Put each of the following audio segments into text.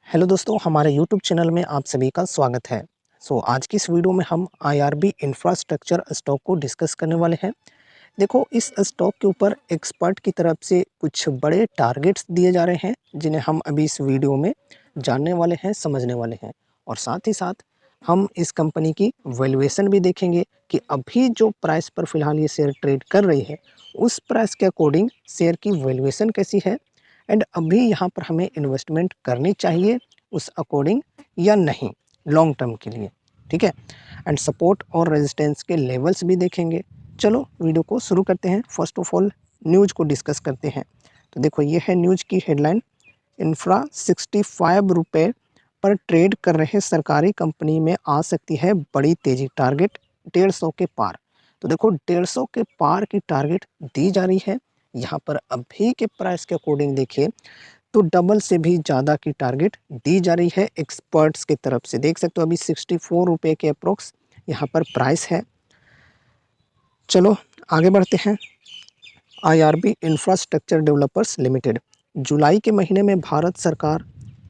Hello दोस्तों, हमारे YouTube channel में आप सभी का स्वागत है। आज की इस वीडियो में हम आईआरबी इंफ्रास्ट्रक्चर स्टॉक को डिस्कस करने वाले हैं। देखो, इस स्टॉक के ऊपर एक्सपर्ट की तरफ से कुछ बड़े टारगेट्स दिए जा रहे हैं, जिन्हें हम अभी इस वीडियो में जानने वाले हैं, समझने वाले हैं। और साथ ही साथ हम इस कंपनी की वैल्यूएशन भी देखेंगे कि अभी जो प्राइस पर फ़िलहाल ये शेयर ट्रेड कर रही है, उस प्राइस के अकॉर्डिंग शेयर की वैल्यूएशन कैसी है एंड अभी यहाँ पर हमें इन्वेस्टमेंट करनी चाहिए उस अकॉर्डिंग या नहीं, लॉन्ग टर्म के लिए। ठीक है, एंड सपोर्ट और रेजिस्टेंस के लेवल्स भी देखेंगे। चलो वीडियो को शुरू करते हैं। फर्स्ट ऑफ ऑल न्यूज़ को डिस्कस करते हैं। तो देखो, ये है न्यूज़ की हेडलाइन। इंफ्रा 65 रुपये पर ट्रेड कर रहे सरकारी कंपनी में आ सकती है बड़ी तेज़ी, टारगेट 150 के पार। तो देखो, 150 के पार की टारगेट दी जा रही है। यहाँ पर अभी के प्राइस के अकॉर्डिंग देखिए तो डबल से भी ज़्यादा की टारगेट दी जा रही है एक्सपर्ट्स की तरफ से। देख सकते हो अभी 64 रुपये के अप्रोक्स यहाँ पर प्राइस है। चलो आगे बढ़ते हैं। आईआरबी इंफ्रास्ट्रक्चर डेवलपर्स लिमिटेड जुलाई के महीने में भारत सरकार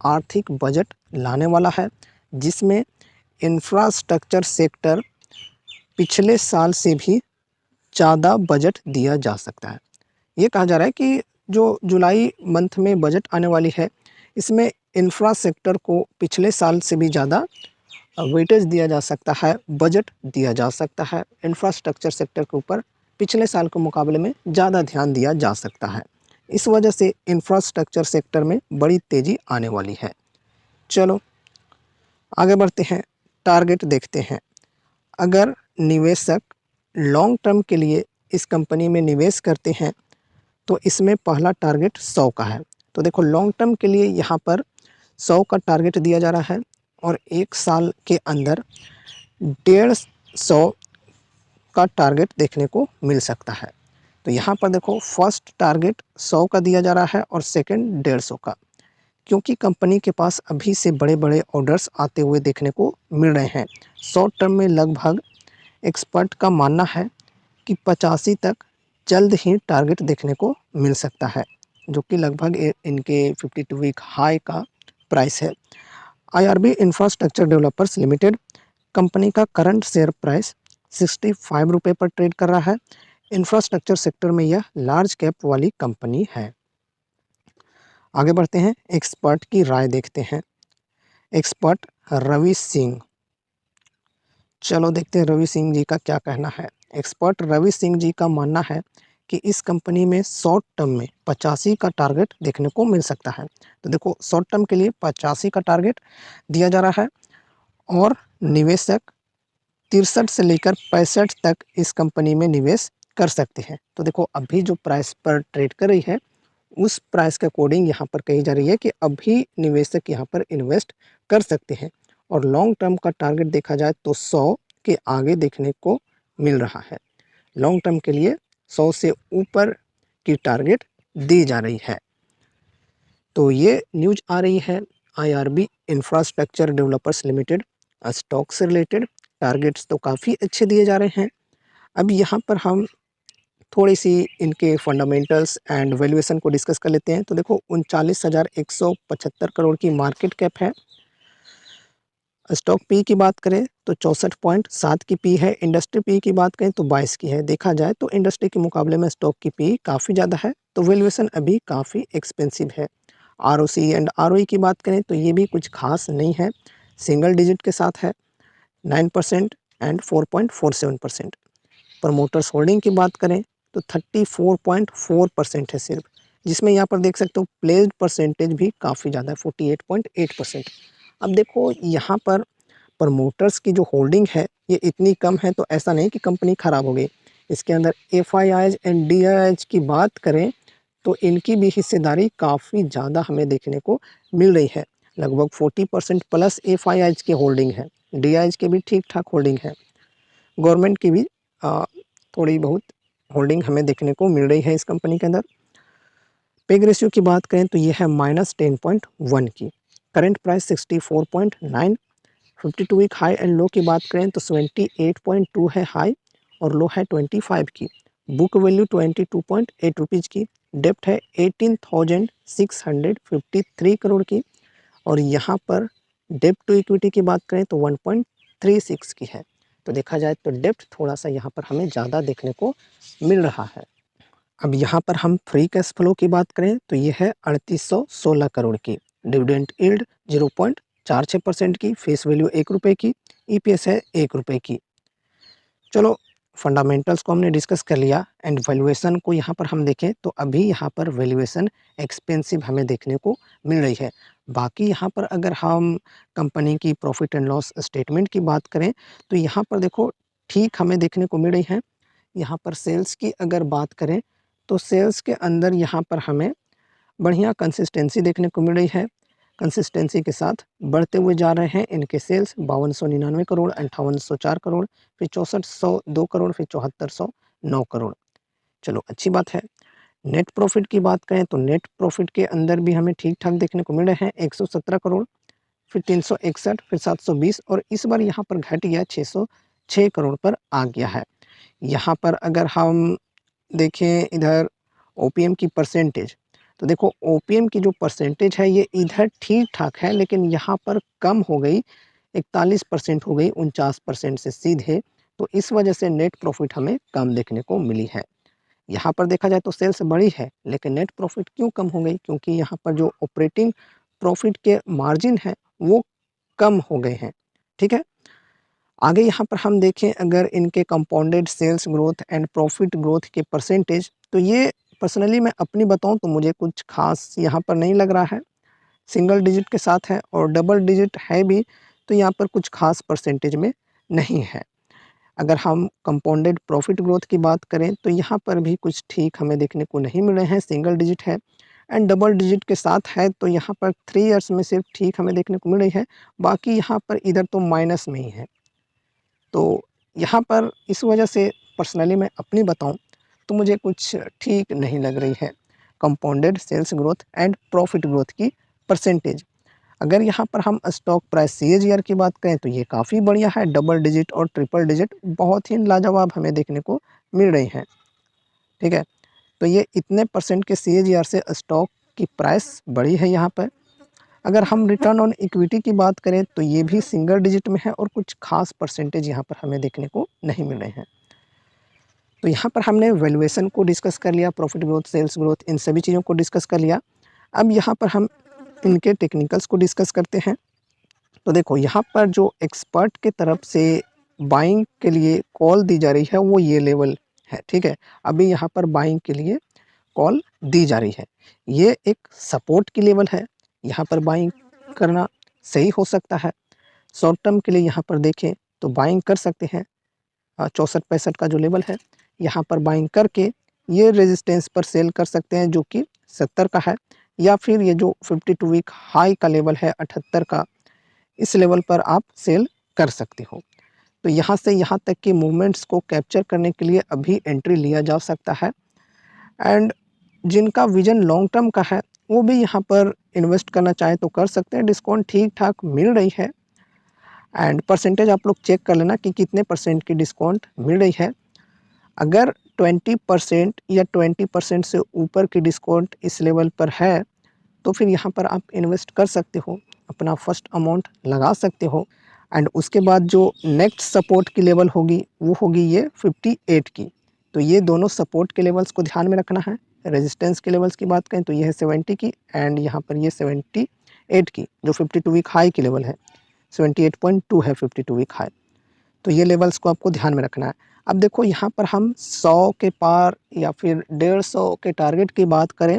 आर्थिक बजट लाने वाला है, जिसमें इंफ्रास्ट्रक्चर सेक्टर पिछले साल से भी ज़्यादा बजट दिया जा सकता है। ये कहा जा रहा है कि जो जुलाई मंथ में बजट आने वाली है, इसमें इंफ्रा सेक्टर को पिछले साल से भी ज़्यादा वेटेज दिया जा सकता है, बजट दिया जा सकता है। इंफ्रास्ट्रक्चर सेक्टर के ऊपर पिछले साल के मुकाबले में ज़्यादा ध्यान दिया जा सकता है। इस वजह से इंफ्रास्ट्रक्चर सेक्टर में बड़ी तेज़ी आने वाली है। चलो आगे बढ़ते हैं, टारगेट देखते हैं। अगर निवेशक लॉन्ग टर्म के लिए इस कंपनी में निवेश करते हैं तो इसमें पहला टारगेट 100 का है। तो देखो, लॉन्ग टर्म के लिए यहाँ पर 100 का टारगेट दिया जा रहा है और 1 साल के अंदर 150 का टारगेट देखने को मिल सकता है। तो यहाँ पर देखो, फर्स्ट टारगेट 100 का दिया जा रहा है और सेकंड 150 का, क्योंकि कंपनी के पास अभी से बड़े बड़े ऑर्डर्स आते हुए देखने को मिल रहे हैं। शॉर्ट टर्म में लगभग एक्सपर्ट का मानना है कि 85 तक जल्द ही टारगेट देखने को मिल सकता है, जो कि लगभग इनके 52 वीक हाई का प्राइस है। IRB infrastructure developers limited company का करंट शेयर प्राइस 65 रुपये पर ट्रेड कर रहा है। इंफ्रास्ट्रक्चर सेक्टर में यह लार्ज कैप वाली कंपनी है। आगे बढ़ते हैं, एक्सपर्ट की राय देखते हैं। एक्सपर्ट रवि सिंह, चलो देखते हैं रवि सिंह जी का क्या कहना है। एक्सपर्ट रवि सिंह जी का मानना है कि इस कंपनी में शॉर्ट टर्म में 85 का टारगेट देखने को मिल सकता है। तो देखो, शॉर्ट टर्म के लिए 85 का टारगेट दिया जा रहा है और निवेशक 63 से लेकर 65 तक इस कंपनी में निवेश कर सकते हैं। तो देखो, अभी जो प्राइस पर ट्रेड कर रही है, उस प्राइस के अकॉर्डिंग यहाँ पर कही जा रही है कि अभी निवेशक यहाँ पर इन्वेस्ट कर सकते हैं। और लॉन्ग टर्म का टारगेट देखा जाए तो 100 के आगे देखने को मिल रहा है। लॉन्ग टर्म के लिए 100 से ऊपर की टारगेट दी जा रही है। तो ये न्यूज़ आ रही है IRB infrastructure developers limited stock से रिलेटेड। टारगेट्स तो काफ़ी अच्छे दिए जा रहे हैं। अब यहाँ पर हम थोड़ी सी इनके फंडामेंटल्स एंड वैल्यूएशन को डिस्कस कर लेते हैं। तो देखो, 39,175 करोड़ की मार्केट कैप है। स्टॉक पी की बात करें तो 64.7 की पी है। इंडस्ट्री पी की बात करें तो 22 की है। देखा जाए तो इंडस्ट्री के मुकाबले में स्टॉक की पी काफ़ी ज़्यादा है, तो वैल्यूएशन अभी काफ़ी एक्सपेंसिव है। आरओसी एंड आरओई की बात करें तो ये भी कुछ खास नहीं है, सिंगल डिजिट के साथ है, 9% एंड 4.47%। प्रमोटर्स होल्डिंग की बात करें तो 34.4% है सिर्फ, जिसमें यहाँ पर देख सकते हो प्लेस्ड परसेंटेज भी काफ़ी ज़्यादा है, 48.8%। अब देखो, यहाँ पर प्रमोटर्स की जो होल्डिंग है ये इतनी कम है, तो ऐसा नहीं कि कंपनी ख़राब हो गई। इसके अंदर एफआईआईज एंड डीआईआईज की बात करें तो इनकी भी हिस्सेदारी काफ़ी ज़्यादा हमें देखने को मिल रही है। लगभग 40% प्लस एफआईआईज की होल्डिंग है, डीआईआईज की भी ठीक ठाक होल्डिंग है। गवर्नमेंट की भी थोड़ी बहुत होल्डिंग हमें देखने को मिल रही है इस कंपनी के अंदर। पेग रेशियो की बात करें तो ये है -10.1 की। Current price 64.9। 52 week high and low की बात करें तो 78.2 है हाई और लो है 25 की। बुक वैल्यू 22.8 रुपीज़ की। डेप्ट है 18,653 करोड़ की और यहाँ पर डेब्ट टू इक्विटी की बात करें तो 1.36 की है। तो देखा जाए तो डेब्ट थोड़ा सा यहाँ पर हमें ज़्यादा देखने को मिल रहा है। अब यहाँ पर हम फ्री कैश फ्लो की बात करें तो ये है 3816 करोड़ की। डिविडेंड यील्ड 0.46% की, फेस वैल्यू 1 रुपये की, ईपीएस है 1 रुपये की। चलो फंडामेंटल्स को हमने डिस्कस कर लिया एंड वैल्यूएशन को यहाँ पर हम देखें तो अभी यहाँ पर वैल्यूएशन एक्सपेंसिव हमें देखने को मिल रही है। बाकी यहाँ पर अगर हम कंपनी की प्रॉफिट एंड लॉस स्टेटमेंट की बात करें तो यहाँ पर देखो ठीक हमें देखने को मिल रही है। यहाँ पर सेल्स की अगर बात करें तो सेल्स के अंदर यहाँ पर हमें बढ़िया कंसिस्टेंसी देखने को मिल रही है। कंसिस्टेंसी के साथ बढ़ते हुए जा रहे हैं इनके सेल्स 5299 करोड़, 5804 करोड़, फिर 6402 करोड़, फिर 7409 करोड़। चलो अच्छी बात है। नेट प्रॉफिट की बात करें तो नेट प्रॉफिट के अंदर भी हमें ठीक ठाक देखने को मिल रहे हैं 117 करोड़, फिर 361, फिर 720 और इस बार यहाँ पर घट गया 606 करोड़ पर आ गया है। यहाँ पर अगर हम देखें इधर ओपीएम की परसेंटेज तो देखो ओपीएम की जो परसेंटेज है ये इधर ठीक ठाक है, लेकिन यहाँ पर कम हो गई, 41% हो गई 49% से सीधे। तो इस वजह से नेट प्रॉफिट हमें कम देखने को मिली है। यहाँ पर देखा जाए तो सेल्स बढ़ी है लेकिन नेट प्रॉफिट क्यों कम हो गई, क्योंकि यहाँ पर जो ऑपरेटिंग प्रॉफिट के मार्जिन है वो कम हो गए हैं। ठीक है, आगे यहाँ पर हम देखें अगर इनके compounded sales growth and profit growth के परसेंटेज तो ये पर्सनली मैं अपनी बताऊं तो मुझे कुछ खास यहाँ पर नहीं लग रहा है। सिंगल डिजिट के साथ है और डबल डिजिट है भी तो यहाँ पर कुछ खास परसेंटेज में नहीं है। अगर हम कंपाउंडेड प्रॉफिट ग्रोथ की बात करें तो यहाँ पर भी कुछ ठीक हमें देखने को नहीं मिल रहे हैं। सिंगल डिजिट है एंड डबल डिजिट के साथ है तो यहाँ पर 3 ईयर्स में सिर्फ ठीक हमें देखने को मिल रही है, बाकी यहाँ पर इधर तो माइनस में ही है। तो यहाँ पर इस वजह से पर्सनली मैं अपनी बताऊं तो मुझे कुछ ठीक नहीं लग रही है compounded sales growth and profit growth की परसेंटेज। अगर यहाँ पर हम स्टॉक प्राइस सीएजीआर की बात करें तो ये काफ़ी बढ़िया है, डबल डिजिट और ट्रिपल डिजिट बहुत ही लाजवाब हमें देखने को मिल रही हैं। ठीक है, तो ये इतने परसेंट के सीएजीआर से स्टॉक की प्राइस बढ़ी है यहाँ पर। अगर हम रिटर्न ऑन इक्विटी की बात करें तो ये भी सिंगल डिजिट में है और कुछ खास परसेंटेज यहाँ पर हमें देखने को नहीं मिल रहे हैं। तो यहाँ पर हमने वैल्यूएशन को डिस्कस कर लिया, प्रॉफिट ग्रोथ, सेल्स ग्रोथ, इन सभी चीज़ों को डिस्कस कर लिया। अब यहाँ पर हम इनके टेक्निकल्स को डिस्कस करते हैं। तो देखो यहाँ पर जो एक्सपर्ट के तरफ से बाइंग के लिए कॉल दी जा रही है वो ये लेवल है। ठीक है, अभी यहाँ पर बाइंग के लिए कॉल दी जा रही है, ये एक सपोर्ट की लेवल है। यहाँ पर बाइंग करना सही हो सकता है। शॉर्ट टर्म के लिए यहाँ पर देखें तो बाइंग कर सकते हैं। 64-65 का जो लेवल है यहाँ पर बाइंग करके ये रेजिस्टेंस पर सेल कर सकते हैं जो कि 70 का है, या फिर ये जो 52 वीक हाई का लेवल है 78 का, इस लेवल पर आप सेल कर सकते हो। तो यहाँ से यहाँ तक के मूवमेंट्स को कैप्चर करने के लिए अभी एंट्री लिया जा सकता है। एंड जिनका विजन लॉन्ग टर्म का है वो भी यहाँ पर इन्वेस्ट करना चाहे तो कर सकते हैं। डिस्काउंट ठीक ठाक मिल रही है एंड परसेंटेज आप लोग चेक कर लेना कि कितने परसेंट की डिस्काउंट मिल रही है। अगर 20% या 20% से ऊपर की डिस्काउंट इस लेवल पर है तो फिर यहाँ पर आप इन्वेस्ट कर सकते हो, अपना फर्स्ट अमाउंट लगा सकते हो। एंड उसके बाद जो नेक्स्ट सपोर्ट की लेवल होगी वो होगी ये 58 की। तो ये दोनों सपोर्ट के लेवल्स को ध्यान में रखना है। रेजिस्टेंस के लेवल्स की बात करें तो ये है 70 की एंड यहाँ पर ये 78 की, जो 52 वीक हाई की लेवल है। 78.2 है 52 वीक हाई। तो ये लेवल्स को आपको ध्यान में रखना है। अब देखो यहाँ पर हम 100 के पार या फिर 150 के टारगेट की बात करें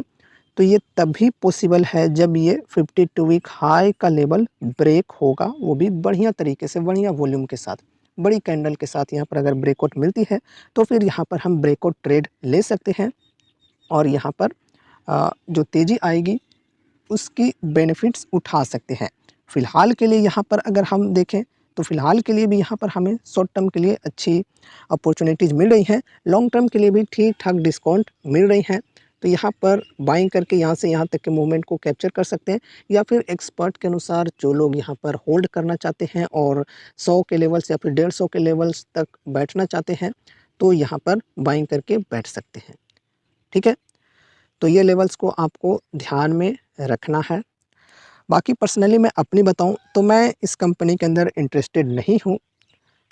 तो ये तभी पॉसिबल है जब ये 52 वीक हाई का लेवल ब्रेक होगा, वो भी बढ़िया तरीके से, बढ़िया वॉल्यूम के साथ, बड़ी कैंडल के साथ। यहाँ पर अगर ब्रेकआउट मिलती है तो फिर यहाँ पर हम ब्रेकआउट ट्रेड ले सकते हैं और यहाँ पर जो तेज़ी आएगी उसकी बेनिफिट्स उठा सकते हैं। फ़िलहाल के लिए यहाँ पर अगर हम देखें तो फ़िलहाल के लिए भी यहाँ पर हमें शॉर्ट टर्म के लिए अच्छी अपॉर्चुनिटीज़ मिल रही हैं, लॉन्ग टर्म के लिए भी ठीक ठाक डिस्काउंट मिल रही हैं। तो यहाँ पर बाइंग करके यहाँ से यहाँ तक के मूवमेंट को कैप्चर कर सकते हैं, या फिर एक्सपर्ट के अनुसार जो लोग यहाँ पर होल्ड करना चाहते हैं और 100 के लेवल्स या फिर 150 के लेवल्स तक बैठना चाहते हैं तो यहाँ पर बाइंग करके बैठ सकते हैं। ठीक है, तो ये लेवल्स को आपको ध्यान में रखना है। बाकी पर्सनली मैं अपनी बताऊँ तो मैं इस कंपनी के अंदर इंटरेस्टेड नहीं हूँ,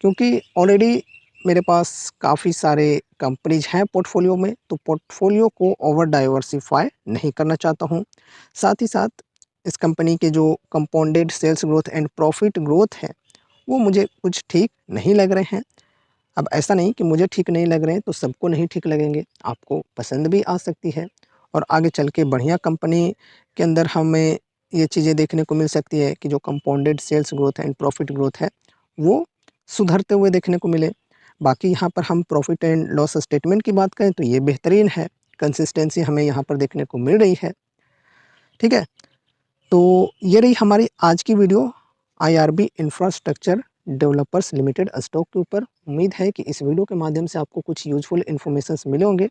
क्योंकि ऑलरेडी मेरे पास काफ़ी सारे कंपनीज़ हैं पोर्टफोलियो में, तो पोर्टफोलियो को ओवर डाइवर्सिफ़ाई नहीं करना चाहता हूँ। साथ ही साथ इस कंपनी के जो compounded sales growth and profit growth है, वो मुझे कुछ ठीक नहीं लग रहे हैं। अब ऐसा नहीं कि मुझे ठीक नहीं लग रहे हैं तो सबको नहीं ठीक लगेंगे, आपको पसंद भी आ सकती है और आगे चल के बढ़िया कंपनी के अंदर हमें ये चीज़ें देखने को मिल सकती है कि जो compounded sales growth and profit growth है, वो सुधरते हुए देखने को मिले। बाकी यहाँ पर हम प्रॉफिट एंड लॉस स्टेटमेंट की बात करें तो ये बेहतरीन है, कंसिस्टेंसी हमें यहाँ पर देखने को मिल रही है, ठीक है? तो ये रही हमारी आज की video IRB infrastructure developers limited stock के ऊपर। उम्मीद है कि इस वीडियो के माध्यम से आपको कुछ यूज़फुल इन्फॉर्मेशंस मिले होंगे।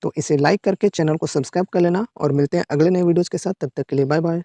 तो इसे लाइक करके चैनल को सब्सक्राइब कर लेना और मिलते हैं अगले नए वीडियोज़ के साथ। तब तक के लिए बाय बाय।